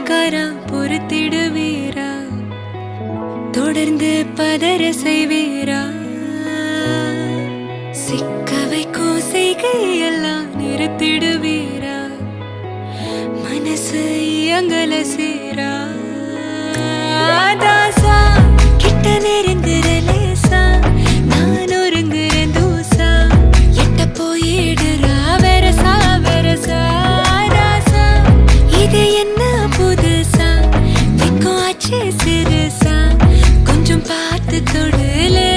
பாசக்காரா பொறுத்திடுவீரா, தொடர்ந்து பதற செய்வீரா, சிக்க வைக்கும் செய்கையெல்லாம் நிறுத்திடுவீரா, மனசு இயங்கல சீரா. தாசா கிட்ட நெருங்குற லேசா, நான் ஒருங்குற தூசா, எட்ட போயிடுறா வெரசா வெரசா. தாசா இது என்ன புதுசா, வெக்கம் ஆச்சு சிறுசா, கொஞ்சம் பார்த்து தொடுலே.